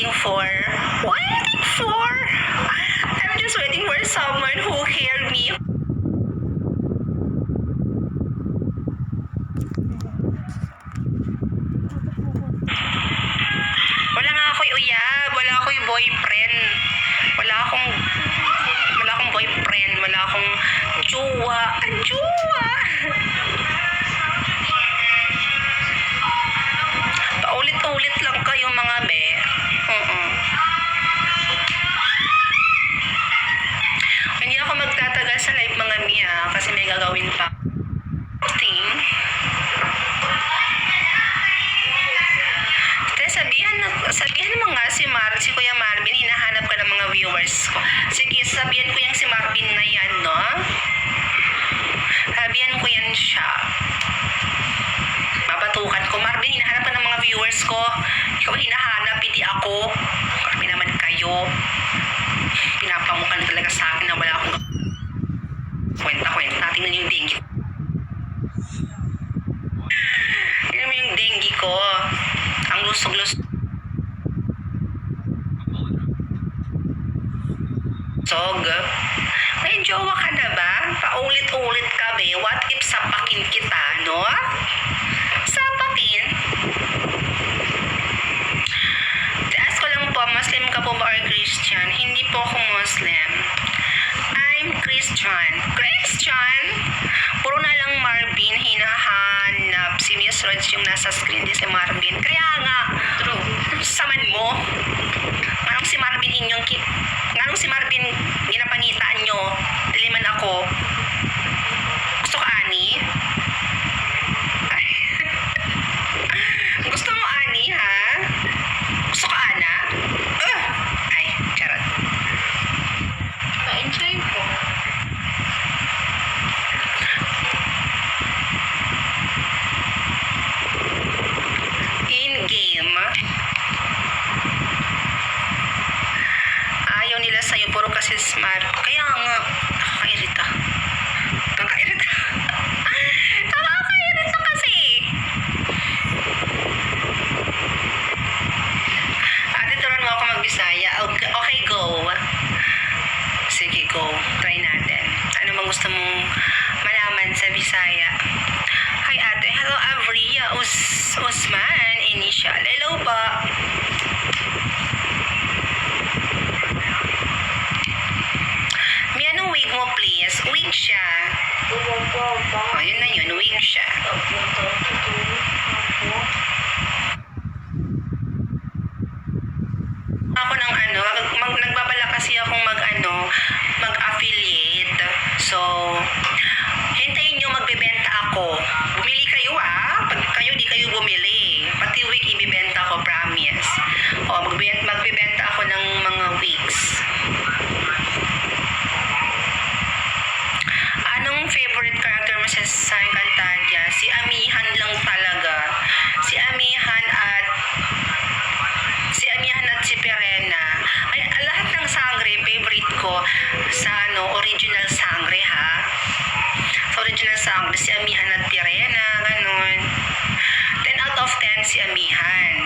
waiting for? Waiting for? I'm just waiting for someone who hear me. Wala nga ako'y uyab, wala ako'y boyfriend. Wala akong boyfriend, wala akong jowa. Jowa! Paulit-ulit lang kayo mga be. Hindi ako magtatagal sa live mga Mia kasi may gagawin pa. Sabihan mo nga si Kuya Marvin, hinahanap ka ng mga viewers ko. Sige, sabihan ko yung si Marvin na yan, no? Sabihan ko yan siya. Babatukan ko, Marvin, hinahanap ka ng mga viewers ko. Ikaw hinahanap, hindi ako. Kami naman kayo. Pinapamukan talaga sa akin na wala akong kwenta. Tingnan yung dengue. Tingnan mo yung dengue ko. Ang lusog-lusog. May jowa ka na ba? Paulit-ulit ka be. What if sapakin kita, no? Sapakin? Taas ko lang po, Muslim ka po ba or Christian? Hindi po ako Muslim. I'm Christian. Christian? Puro na lang Marvin hinahanap. Si Miss Rods yung nasa screen, di si Marvin. Kaya nga, true. Saman mo. Anong si Marvin inyong si Marvin ginapangitaan nyo? Diliman ako. Gusto ka, Ani? Ay. Gusto mo, Ani, ha? Gusto ka, Ana? Ay, charot. Pa-enjoy ko. In-game. Ayaw nila sa'yo, puro kasi smart. Kaya nga, nakakairita. Nakakairita kasi. Turuan mo ako mag-Bisaya. Okay, go. Sige, go. Try natin. Ano bang gusto mong malaman sa Bisaya? Hi, ate. Hello, Avria. Usman. Initial. Hello ba? Anong wig mo, please? Wig siya. Yun na yun. Wig siya. Ako ng nagbabala kasi akong mag-affiliate. So, hintayin nyo magbebenta ako. Bumili kayo pag kayo di kayo bumili. Pati wig ibibenta ko, promise. Magbebenta ako ng mga wigs. Favorite character mo sa Encantadia? Si Amihan lang talaga. Si Amihan at si Perena. Ay, lahat ng sangre, favorite ko sa original sangre, ha? Sa original sangre, si Amihan at Perena, ganun. 10 out of 10 si Amihan.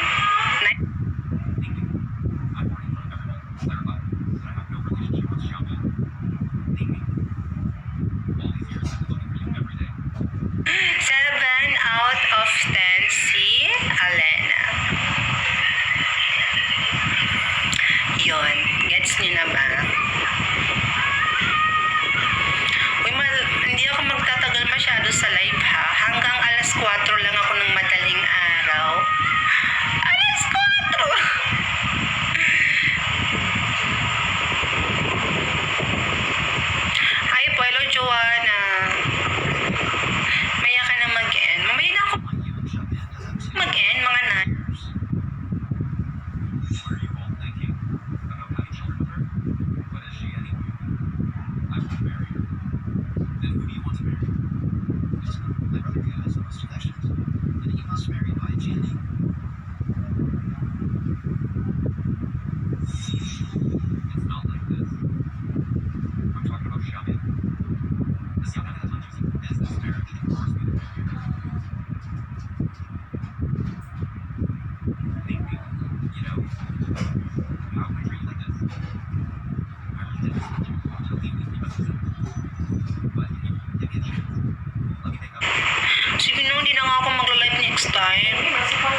Out of 10 si Alena. Yun. Gets nyo na ba? Hindi ako magtatagal masyado sa live, ha?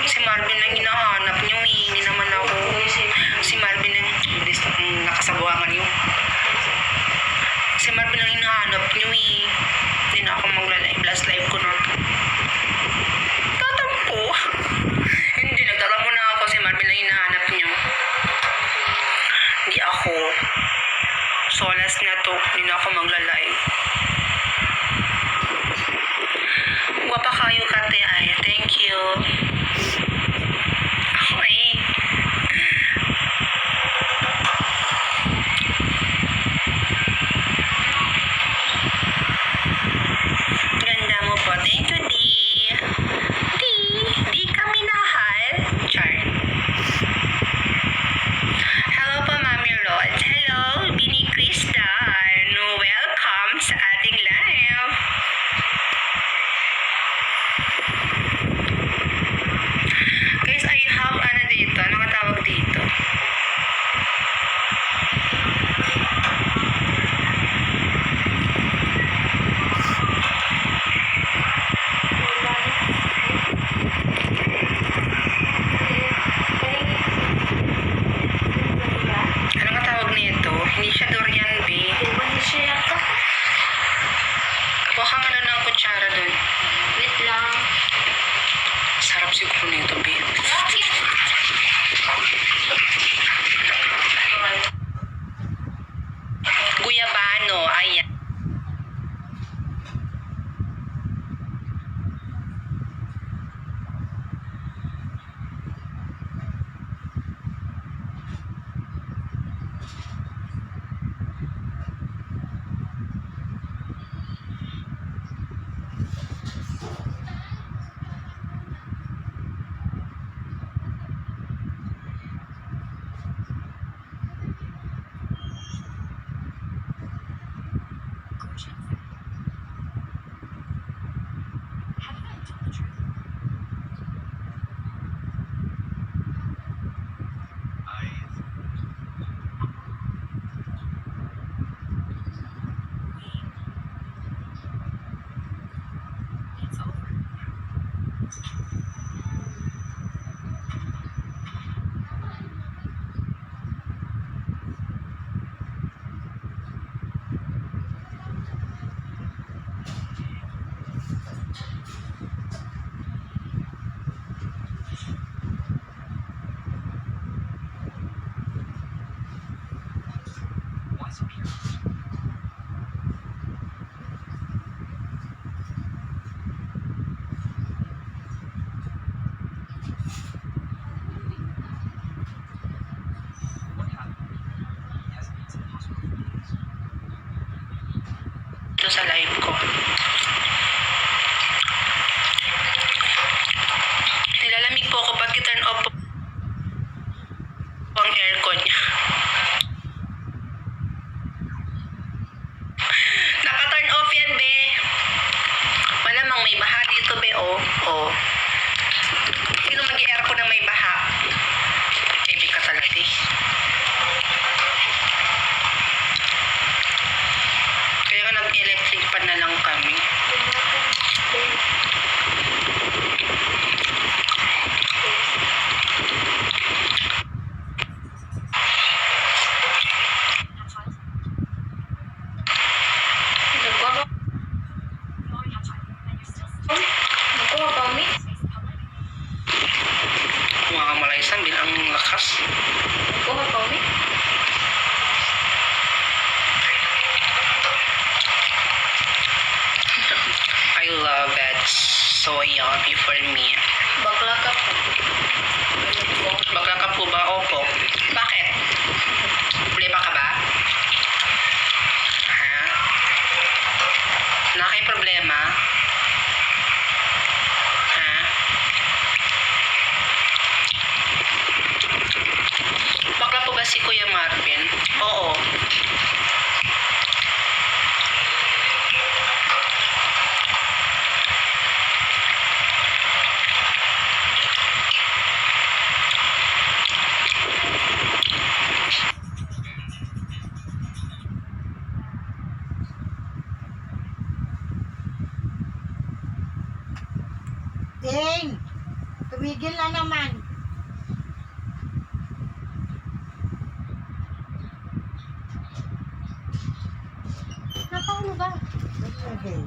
Si Marvin lang hinahanap niyo, hindi naman ako. Si Marvin lang, bilis na nakasabuangan niyo. Si Marvin lang hinahanap niyo Hindi na ako magla-live. Last live ko na to. Tatampo. Hindi, nagtatampo na ako. Si Marvin lang hinahanap niyo. Hindi ako. Solas na to. Hindi na ako magla-live. Guwapa kayo, Kate. Ay, thank you. Ay. Ganda mo po. Thank you, Di. Di kami nahal. Char. Hello po, Mami Rod. Hello, Bini Kristan. Welcome sa ating live. Guys, I have ano dito? Ano nga tawag dito? Ano nga tawag nito? Hindi siya durian, be. Kuha kang ano ng kutsara dun. Wait lang. Sarap siguro nito, be. Guyabano, ayan. Ito sa live ko. Nilalamig po ako pag i-turn off po ang aircon niya. Naka-turn off yan, be. Malamang may baha dito, be, oh. Oh. Sino mag-i-aircon na may baha? Baby ka talaga, eh. Kaya nga nag-electric pan na lang kami. Nakuha kami. Mga kamalaisan, bilang lakas. Nakuha kami. I love it. So yummy for me. Bakla ka po. Bakla ka po ba? Opo. Bakit? Problema ka ba? Ha? Nakay problema? Ha? Bakla po ba si Kuya Marvin? Oo. Ting! Tumigil na naman. Paano ba? Okay.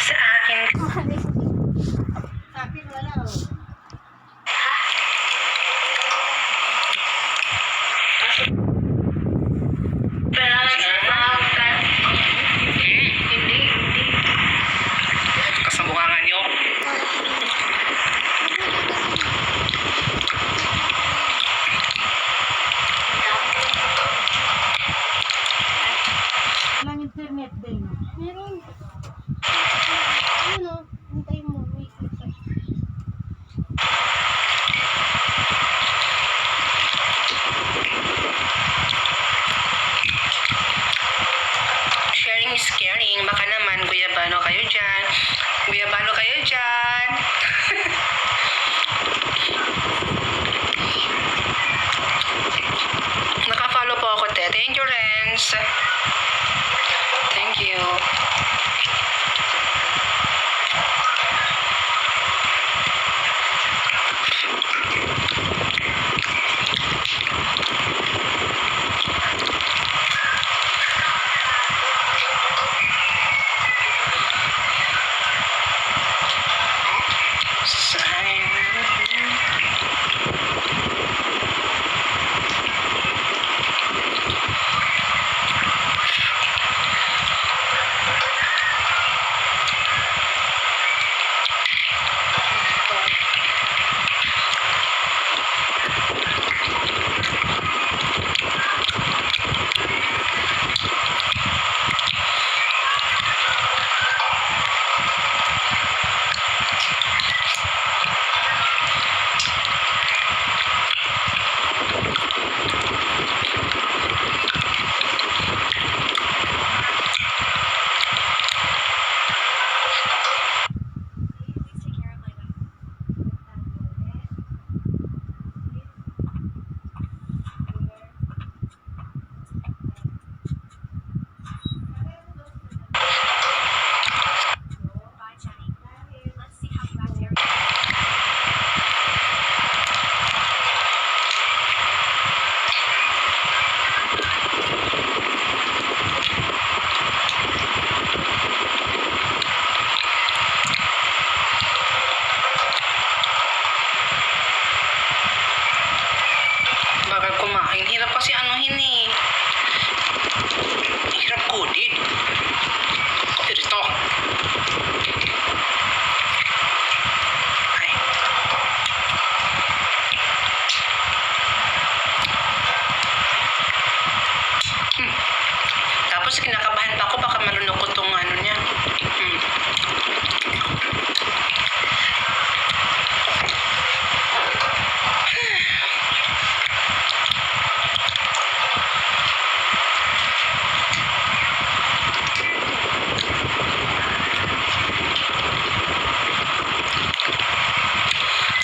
Sa akin, Sa akin wala oh. Hindi. kasambungangan nyo. Walang internet din. Meron. Ano? Hintay mo. Wait. Sharing is caring. Baka naman, guyabano kayo dyan. Guyabano kayo dyan. Naka-follow po ako, te. Thank you, Renz. Thank you. Bagal kumain. Hirap kasi anuhin eh. Hirap kudid. Ito. Ay. Tapos kinakabahan pa ako baka malunok ko tong ano niya.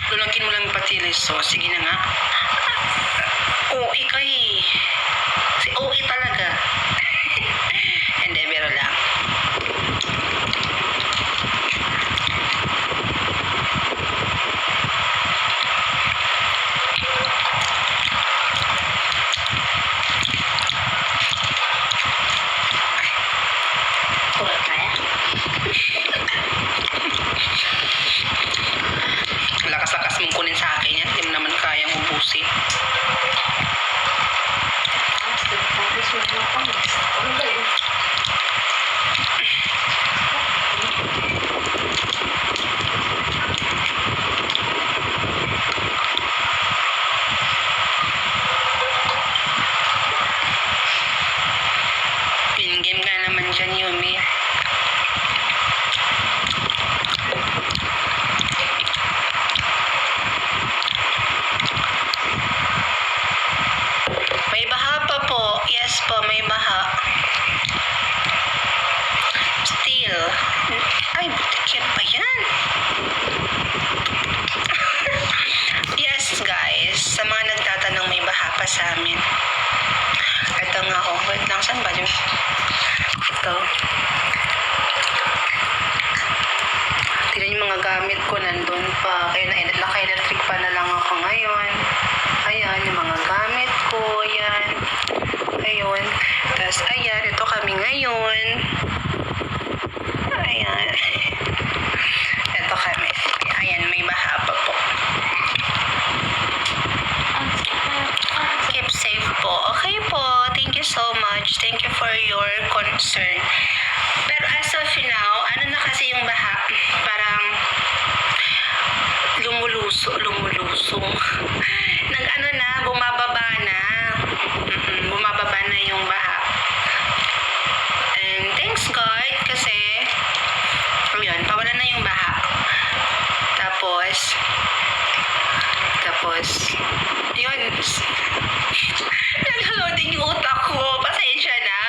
Lunukin mo lang yung patilis. So, sige na nga. OA ka eh. Si OA talaga. Hindi, biro lang. Kurang kaya. Lakas-lakas mong kunin sa akin yan. Hindi mo naman kayang ubusin. Tapos wala pa. Ano ba yun? Pin-game ka naman dyan, Yumi. May baha pa po. Yes po, may baha. Still. Ay, butik yan pa yan. Yes, guys. Sa mga nagtatanong, may baha pa sa amin. Ito nga, oh. Wait lang, saan ba yun? Ito. labas. Ayan, ito kami ngayon. Ayan. Ito kami. Ayan, may baha pa po. Keep safe po. Okay po. Thank you so much. Thank you for your concern. Pero as of now, ano na kasi yung baha? Parang lumulusong. Nag-ano na, bumababa na. Bumababa na yung baha. And thanks God kasi yun, pawala na yung baha. Tapos yun, nag-loading yung utak ko. Pasensya na.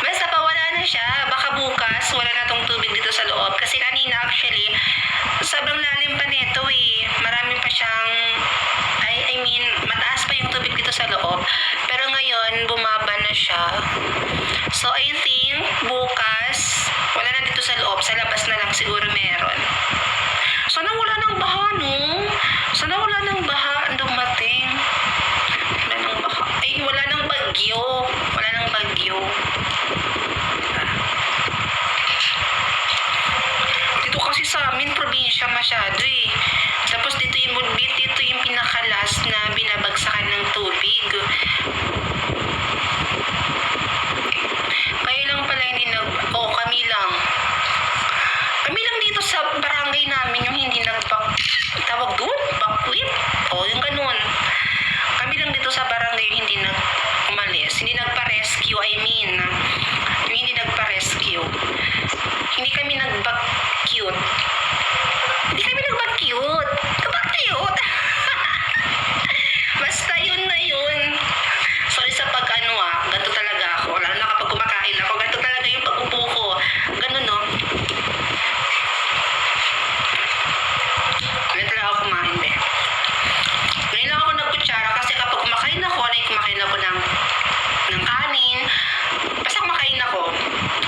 Basta pawala na siya. Baka bukas, wala na tong tubig dito sa loob. Kasi kanina actually, sobrang lalim pa nito eh. Marami pa siyang, I mean, mataas pa yung tubig dito sa loob. Pero ngayon, bumaba na siya. So, I think, bukas, wala na dito sa loob. Sa labas na lang siguro meron. Sana wala ng baha, no? Sana wala ng baha ang dumating. Wala ng baha. Ay, wala ng bagyo. Wala ng bagyo. Dito kasi sa amin, probinsya masyado eh. Tapos dito yung Bunbit, dito yung pinakalas na binabagsakan ng tubig. Kayo lang pala hindi kami lang. Kami lang dito sa barangay namin yung hindi tawag doon? Backwit? Yung ganun. Kami lang dito sa barangay yung hindi umalis. Hindi nagpa-rescue, I mean. Yung hindi nagpa-rescue. Hindi kami nag-back-cute. Hindi kami nag-back-cute. Back-cute! Basta yun na yun. Sorry sa pag-ano ganito talaga ako. Lalo na kapag kumakain ako, ganito talaga yung pag-upo ko. Ganun, no? Ganito lang ako kumain, be. Ganyan lang ako nagkutsara kasi kapag kumakain ako ng kanin, basta kumakain ako,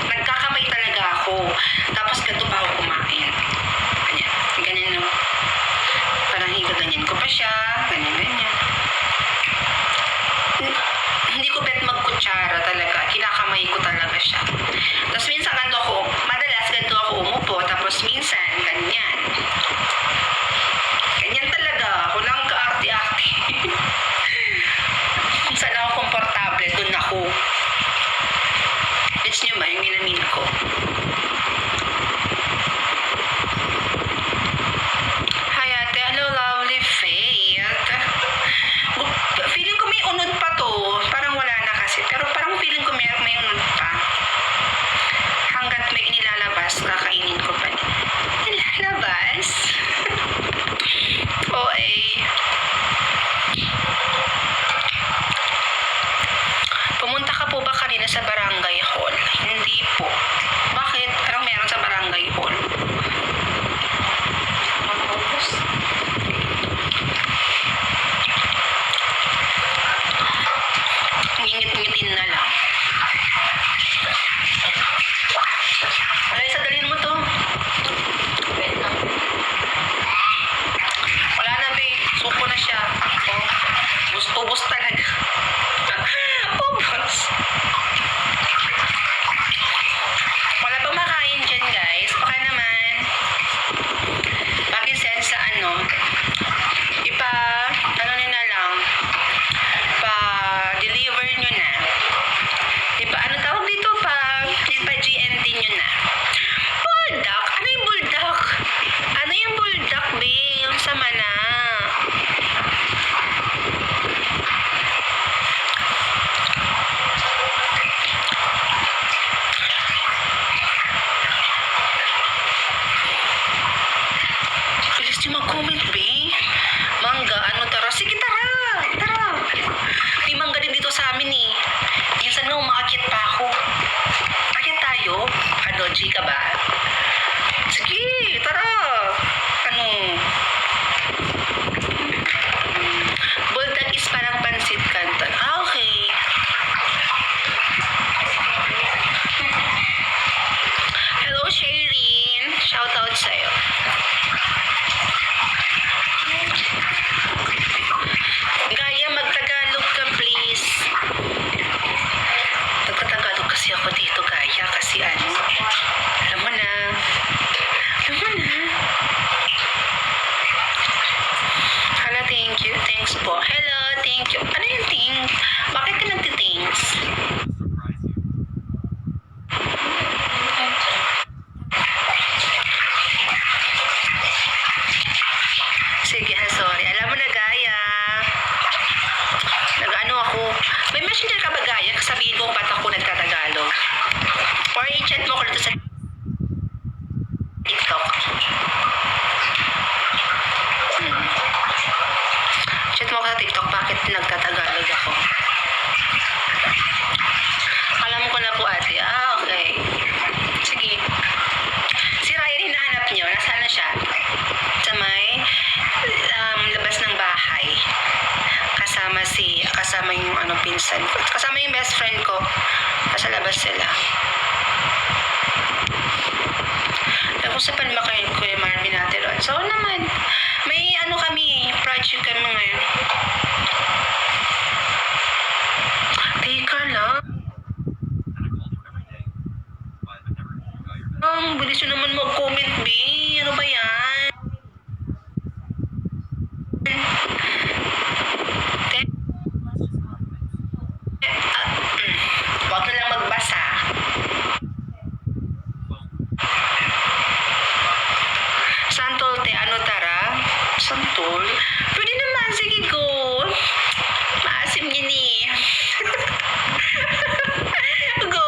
nagkakamay talaga ako. Tapos ganito pa ako kumain. Ganyan, no? Parang higaganyan ko pa siya, ganyan. Hindi ko bet magkutsara talaga. Kinakamay ko talaga siya. Tapos minsan madalas ganito ako umupo, tapos minsan ganyan. Ganyan talaga. Walang kaarte-arte. Kung saan ako komportable, dun ako. Gets nyo ba yung minamin ko? Hi ate, hello lovely Faith. Feeling ko may unod pa to. Parang wala na kasi. Pero parang feeling ko may unod pa. Hanggat may inilalabas, kakainin ko pa. Inilalabas? Pumunta ka po ba kanina sa barangay hall? Hindi po. Bakit? Anong meron sa barangay hall? Ngingit-ngitin na lang. Alay, dalhin mo to. Wala na, babe. Suko na siya. Ubus talaga. Ubus. Wala bang makain dyan, guys? Baka naman. Pag-send sa nyo na lang. Pa-deliver nyo na. Ano tawag dito? Pa-GNT nyo na. Buldak? Ano yung buldak? Ano yung buldak, babe? Yung sama na. Bilis nyo mag-comment, babe. Mangga, tara? Sige, tara. May mangga din dito sa amin eh. Minsan nga umakakit pa ako. Akit tayo? G ka ba? Sige, tara. Bulldog is parang pansit canton. Okay. Hello, Shireen. Shout out sa'yo. Gaya, magtagalog ka, please. Magtatagalog. ako dito sa TikTok. Chat mo ako sa TikTok, bakit nagtatagalog ako? Alam ko na po ate. Okay. Sige. Si Ryan hinahanap nyo. Nasaan na siya? Sa may labas ng bahay. Kasama yung pinsan ko. Kasama yung best friend ko. Nasa labas sila. Tapos sa palmakain ko yung Marvin natin ron. So naman, may kami, project kami ngayon. Teka lang. Ang bilis nyo naman mag-comment, B. Ano ba yan? Huwag na lang magbasa. Santol, te, tara? Santol? Pwede naman, sige, go. Maasim gini. Go.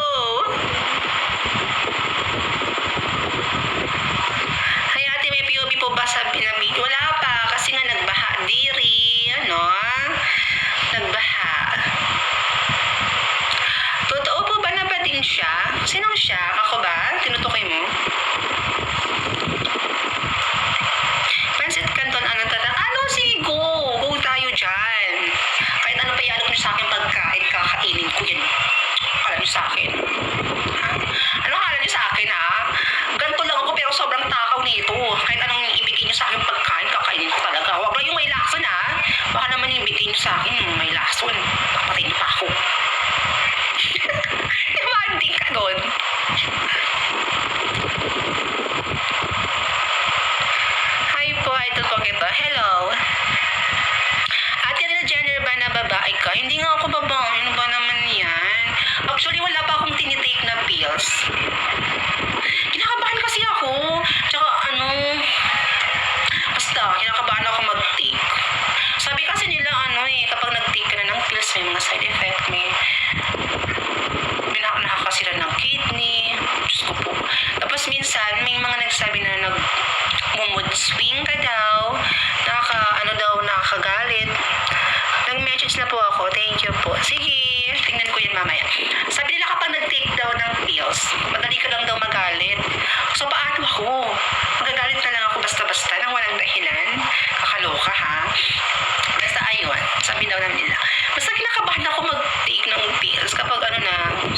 Hay, ate, may POV po ba sa binabid? Wala pa, kasi nga nagbaha. Diri, nagbaha. Totoo po ba na bading siya? Sinong siya? Ako ba? Tinutukoy mo? Pansit Canton, sige, go. Go tayo dyan. Kahit ano pa ialok nyo sa akin pagkain, kakainin ko yan. Akala nyo sa akin. Ha? Ano akala nyo sa akin, ha? Ganito lang ako pero sobrang takaw nito. Kahit anong ibigay nyo sa akin pagkain, kakainin ko talaga. Huwag lang yung may lason, ha? Baka naman yung ibigay nyo sa akin, may lason. Papatay nyo pa ako. Demanding ka doon. Hi po, idol po kita. Hello. Ate Rina Jenner ba na babae ka? Hindi nga ako babae. Ano ba naman yan? Actually, wala pa akong tinitake na pills. Kinakabahan kasi ako. Tsaka basta, kinakabahan ako mag-take. Sabi kasi nila, kapag nag-take ka na ng pills, may mga side effect, may nakakasira ng kidney. Diyos ko po. Tapos minsan, may mga nagsabi na mood swing ka daw, nakakagalit. Nag-message na po ako, thank you po. Sige, tingnan ko yun mamaya. Sabi nila kapag nag-take daw ng pills, madali ka lang daw magalit. So, paano ako? Magagalit na lang ako basta-basta nang walang dahilan. Kakaloka, ha? Basta ayun, sabi daw lang nila. Basta kinakabahan ako mag-take ng pills kapag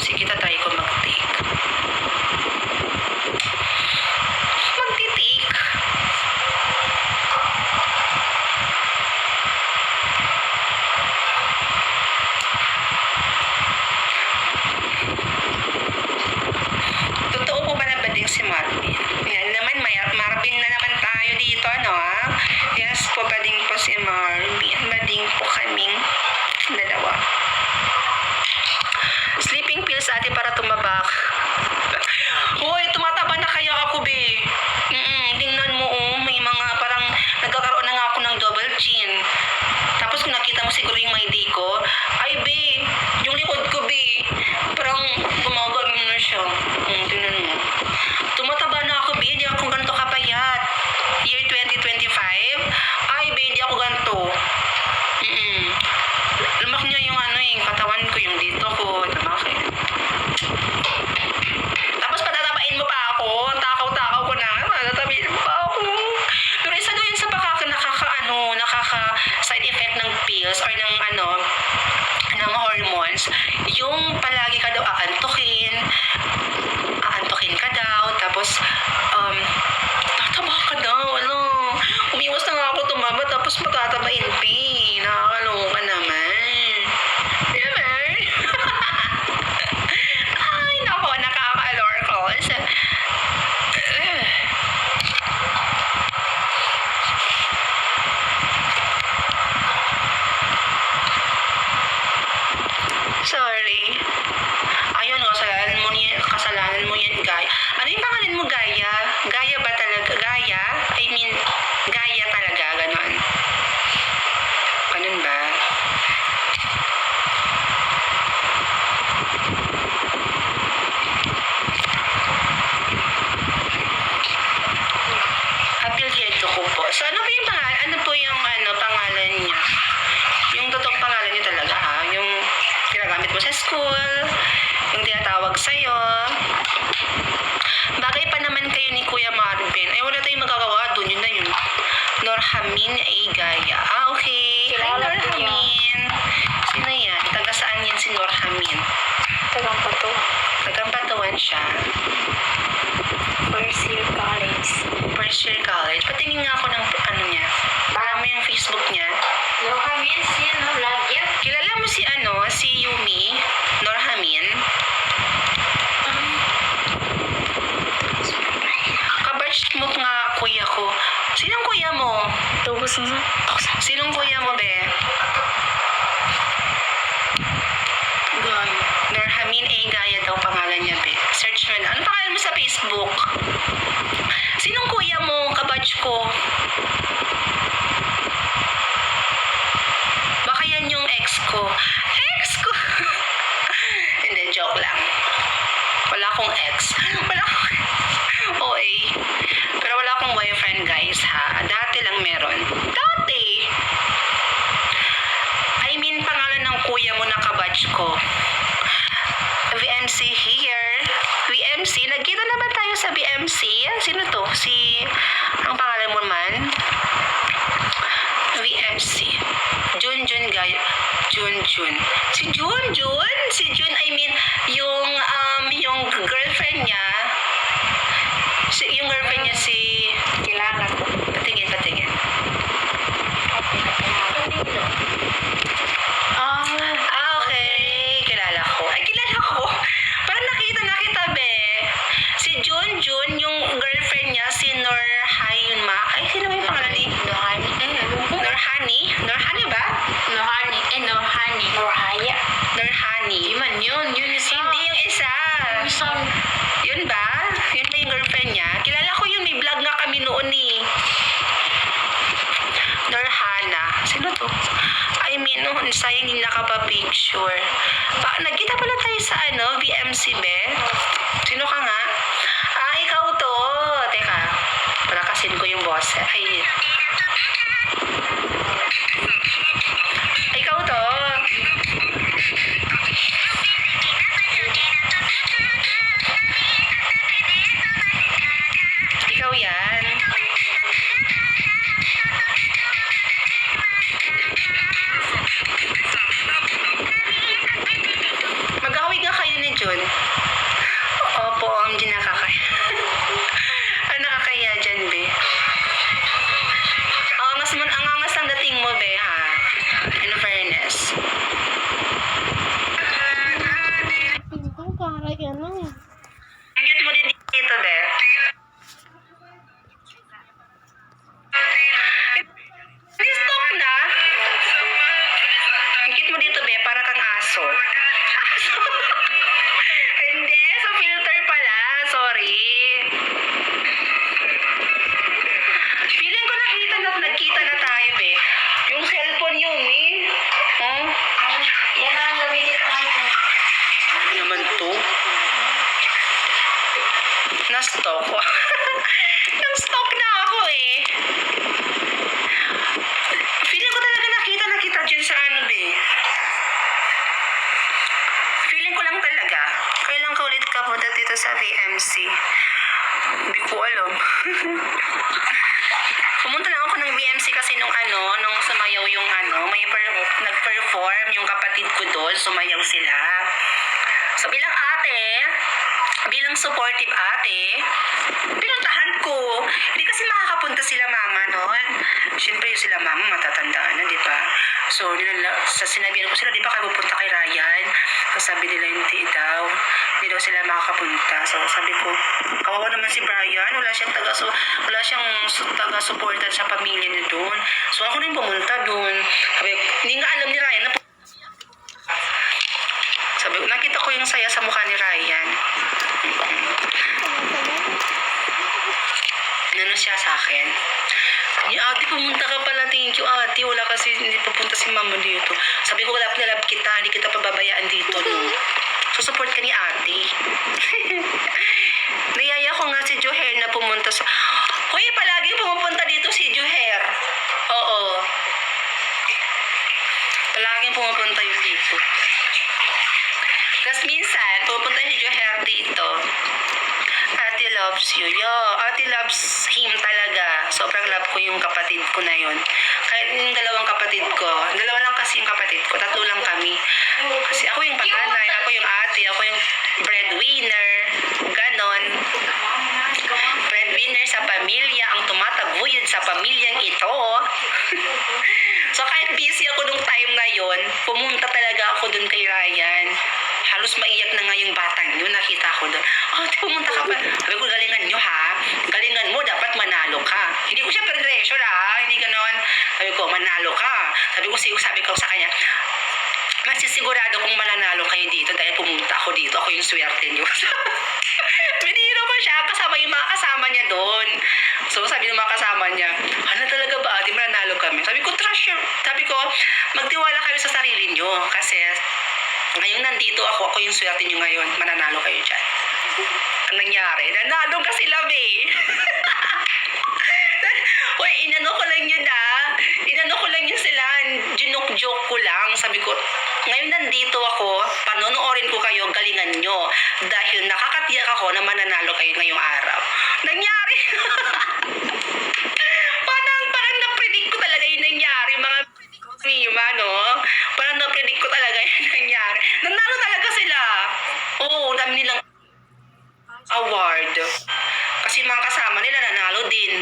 sige, tatry ko mag-take. Mag-take. Totoo po ba na bading si Marvin? Yan naman, Marvin na naman tayo dito, Yes po, bading po si Marvin. Bading po kaming dalawa. Sleeping pills, ate, para tumabak. Hoy, tumataba na kaya ako, be. Tingnan mo, may mga parang nagkakaroon na nga ako ng double chin. Tapos kung nakita mo siguro yung may day ko, ay, be, yung likod ko, be, parang bumagal na siya. Tingnan mo. Tumataba na ako, be. Hindi ako ganito kapayat. Year 2025, ay, be, hindi ako ganito. Lumaki niya yung katawan ko, yung dito ko. Lumaki. Tapos patatabain mo pa ako. Takaw-takaw ko na. Patatabain mo pa ako. Pero isa doon yun sa nakaka-side effect ng pills or ng hormones. Yung palagi ka daw aantukin ka daw. Tapos, tataba ka daw. Umiwas na nga ako tumaba. Tapos matatabain, P. Nakakaloka naman. Ay, nako, nakaka-lorcos. Sorry. Ayun, school, yung tinatawag sa'yo. Bagay pa naman kayo ni Kuya Marvin. Ay, wala tayong magagawa doon. Yun na yun. Norhamin A. Gaya. Ah, okay. Hi, Kilala ko Norhamin. Sino yan? Taga saan yan si Norhamin? Tagang pa to. Nagkampatuan siya. First year college. First year college. Patingin nga ako ng ano niya. Para mo yung Facebook niya. Norhamin, sino? Vlogger? Kilala mo si si Yumi Norhamin? Kabatch mo nga kuya ko. Sinong kuya mo? Tubos mo. Sinong kuya mo, be? Norhamin A. Gaya daw pangalan niya, be. Search mo na. Ano pangalan mo sa Facebook? Sinong kuya mo, kabatch ko? Baka yan yung ex ko. Ex ko? Hindi, joke lang. Wala akong ex. Wala akong... OA. Pero wala akong boyfriend, guys, ha? Dati lang meron. Dati! I mean, pangalan ng kuya mo na kabatch ko. VMC here. VMC. Nagkita na ba tayo sa VMC? Sino to? Ang pangalan mo man? VMC. Junjun Gayo. Junjun. Si Junjun? Si Jun, I mean, yung girlfriend niya. Yung girlfriend niya Kilala ko. Patingin. Okay. Kilala ko. Ay, kilala ko. Parang nakita kita, be. Si Junjun, yung girlfriend niya, si Norhayma. Ay, sino ba yung pangalan ni? Norhani? Norhani ba? Norhaya. Norhani. Yun. Yun isa. Hindi yung isa. Isang. Yun ba? Yun ba yung girlfriend niya? Kilala ko yun. May vlog nga kami noon eh. Norhana. Sino to? I mean, sayang hindi nakapa-picture. Nagkita pala tayo sa VMC, be? Sino ka nga? Ah, ikaw to. Teka. Palakasin ko yung boss. Ay. Ikaw to. Ikaw yan. Mag-awig nga kayo ni Jun. Opo, hindi nakakaya. Ano nakakaya dyan, be? Ang angas ang dating mo, be, ha? In fairness. Pintong para ano eh. Hanggat mo din dito, be. Ni-stop na. Hanggat mo dito, be, para kang aso. Aso? Hindi, sa filter pala. Sorry. Feeling ko nagkita na tayo, be. Yung cellphone yun, eh. Oh, Yan ang gamitin ko ngayon. ano naman to? Na-stalk ko. Nang-stalk na ako, eh. Feeling ko talaga nakita kita dyan sa be. Feeling ko lang talaga. Kailan ka ulit ka punta dito sa VMC? Hindi ko alam. Pumunta lang ako ng VMC kasi nung sumayaw yung nag-perform yung kapatid ko doon, sumayaw sila. So bilang ate, bilang supportive ate, pinuntahan ko. Hindi kasi makakapunta sila mama noon. Siyempre yung sila mama matatandaan na, di ba? So sinabihan ko sila, di ba kayo pupunta kay Ryan? So sabi nila hindi daw sila makakapunta. So sabi ko, kawawa naman si Brian, wala siyang taga-suportan sa pamilya niya doon. So ako rin pumunta doon. Sabi ko, hindi nga alam ni Ryan na sabi ko, nakita ko yung saya sa mukha ni Ryan. Ano siya sa akin? Ate, pumunta ka pala. Thank you, ate. Wala kasi, hindi pupunta si mama dito. Sabi ko, love na love kita. Hindi kita pababayaan dito, no? So, support ka ni ate. Niyaya ko nga si Joher na pumunta sa... Hoy, palagi pumupunta dito si Joher. Oo. Palaging pumupunta yung dito. Tapos minsan, pupunta si Joher dito. Ate loves you. Yo, ate loves him talaga. Sobrang love ko yung kapatid ko na yun. Kahit yung dalawang kapatid ko. Dalawa lang kasi yung kapatid ko. Tatlo lang kami. Kasi ako yung panganay. Ako yung ate. Ako yung breadwinner. Ganon. Breadwinner sa pamilya. Ang tumataguyod sa pamilyang ito. So kahit busy ako nung time na yon, pumunta talaga ako dun kay Ryan. Halos maiyak na nga yung batang yun, nakita ko dun. Ate, pumunta ka pa. Sabi ko, galingan nyo ha. Galingan mo, dapat manalo ka. Hindi ko siya per-pressure ha. Hindi ganon. Sabi ko, manalo ka. Sabi ko sa kanya, masisigurado kung mananalo kayo dito dahil pumunta ako dito. Ako yung swerte nyo. Biniro ko siya, kasama yung mga kasama niya doon. So sabi ng mga kasama niya, ano talaga ba ate, mananalo kami? Sabi ko, trust you. Sabi ko, magtiwala kayo sa sarili nyo. Kasi ngayong nandito ako yung swerte nyo ngayon. Mananalo kayo dyan. Ang nangyari, nanalo ka sila, be. Uy, inano ko lang yun sila. Joke ko lang. Sabi ko, ngayon nandito ako, panonoodin ko kayo, galingan nyo. Dahil nakakatiyak ako na mananalo kayo ngayong araw. Nangyari. parang na-predict ko talaga yung nangyari. Mga Mima, no? Parang na-predict ko talaga yung nangyari. Nanalo talaga sila. Oo, dami nilang award. Kasi mga kasama nila nanalo din.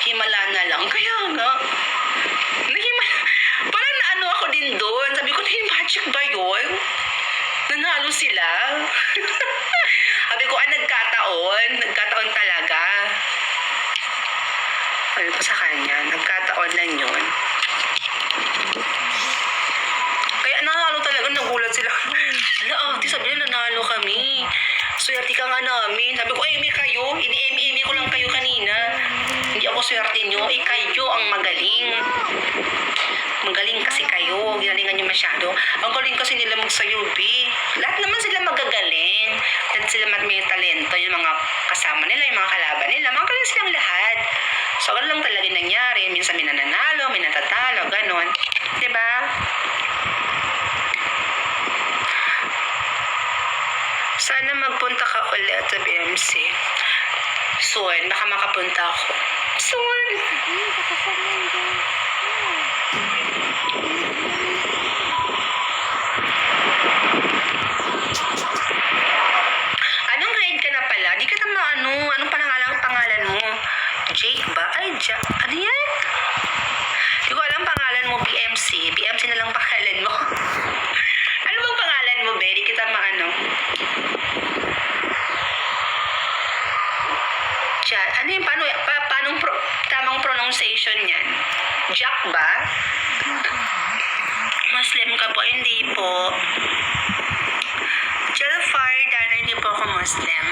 Himala na lang. Kaya nga. Parang naano ako din doon. Sabi ko, magic ba yun? Nanalo sila. Sabi ko, nagkataon. Nagkataon talaga. Sabi ko sa kanya, nagkataon lang yun. Kaya nanalo talaga, nagulat sila. Hala, ate, sabi nila, nanalo kami. Swerte ka nga namin. Sabi ko, Amy kayo. Ini-Amy ko lang kayo kanina. Hindi ako swerte nyo. Kayo ang magaling. Magaling kasi kayo. Ginalingan nyo masyado. Ang galing kasi nila magsayo, B. Lahat naman sila magagaling. Lahat sila may talento. Yung mga kasama nila, yung mga kalaban nila. Magaling silang lahat. So, ganun lang talaga nangyari. Minsan may nananalo, may natatalo, ganon. Diba? Sana magpunta ka ulit sa BMC. Soon, baka makapunta ako. Soon! Sige, kakasama yun dyan. Anong grade ka na pala? Di ka na anong pangalan mo? Jake ba? Ay, ano yan? Di ko alam pangalan mo, BMC. BMC na lang pangalan mo. Ano bang pangalan mo, be? Di kita maano. Ano yung tamang pronunciation yan? Jack ba? Muslim ka po? Hindi po. Jalfar, Dana, hindi po ako Muslim.